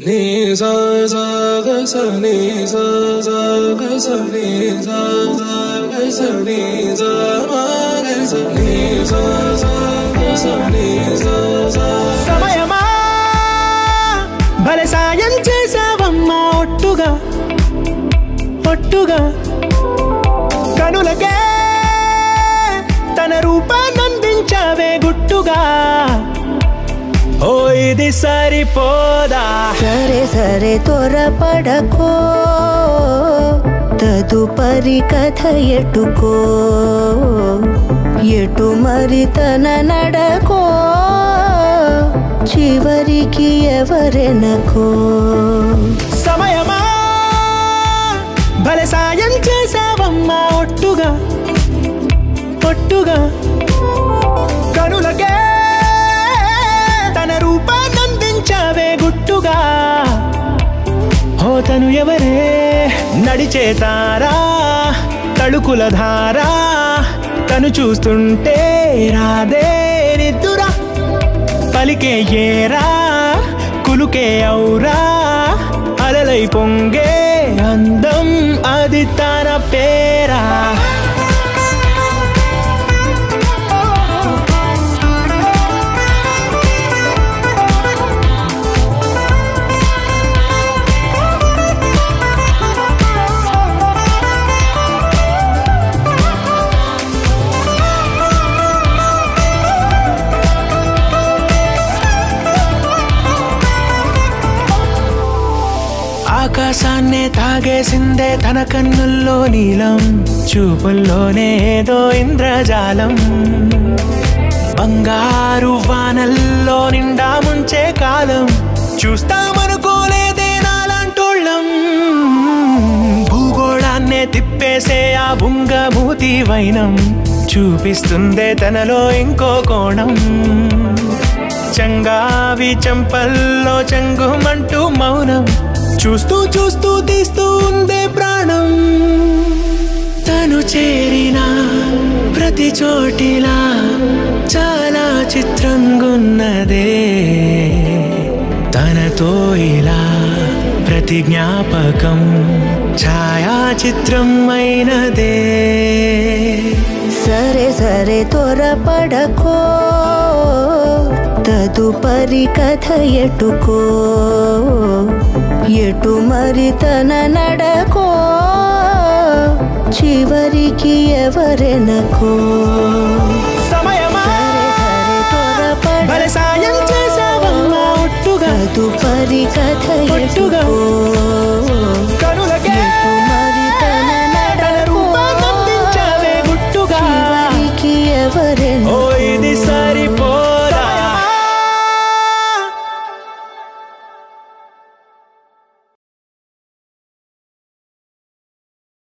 నీ సా సా గ స నీ సా సా గ స నీ సా సా గ స నీ సా మా గ స నీ సా సా గ స నీ సా సా. సమయమా భలే సాయం చేసావమ్మా ఒట్టుగా ఒట్టుగా కనులకే తన రూపాన్నందించావే గుట్టుగా. ఓ ఇది సరిపోదా, సరే సరే త్వరపడకో, తదుపరి కథ ఎటుకో, ఎటు మరి తన నడకో, చివరికి ఎవరెనకో. సమయమా భలే సాయం చేసావమ్మా ఒట్టుగా ఒట్టుగా కనులకే తన రూపాన్నందించావే గుట్టుగా. ఓ తను ఎవరే నడిచే తారా తళుకుల ధారా, తను చూస్తుంటే రాదే నిద్దురా, పలికే ఏరా కులుకే ఔరా, అలలై పొంగే అందం అది తన పేరా. ఆకాశాన్నే తాగేసిందే తన కన్నుల్లో నీలం, చూపుల్లోనే ఏదో ఇంద్రజాలం, బంగారు వానల్లో నిండా ముంచే కాలం, చూస్తామనుకోలేదే నాలాంటోళ్ళం. భూగోళాన్నే తిప్పేసే ఆ బుంగమూతి వైనం, చూపిస్తుందే తనలో ఇంకో కోణం, చంగావి చంపల్లో చంగుమంటూ మౌనం, చూస్తూ చూస్తూ తీస్తూ ఉందే ప్రాణం. తను చేరిన ప్రతి చోటిలా చాలా చిత్రంగున్నదే, తనతో ఇలా ప్రతి జ్ఞాపకం ఛాయాచిత్రం అయినదే. సరే సరే త్వరపడకో, తదుపరి కథ ఎటుకో, ఎటు మరి తన నడకో, చివరికి ఎవరెనకో. సమయమా సరే సరే భలే త్వరపడకో, సాయం చేసావమ్మా ఒట్టుగా తదుపరి కథ ఒట్టుగా ఎటుకో,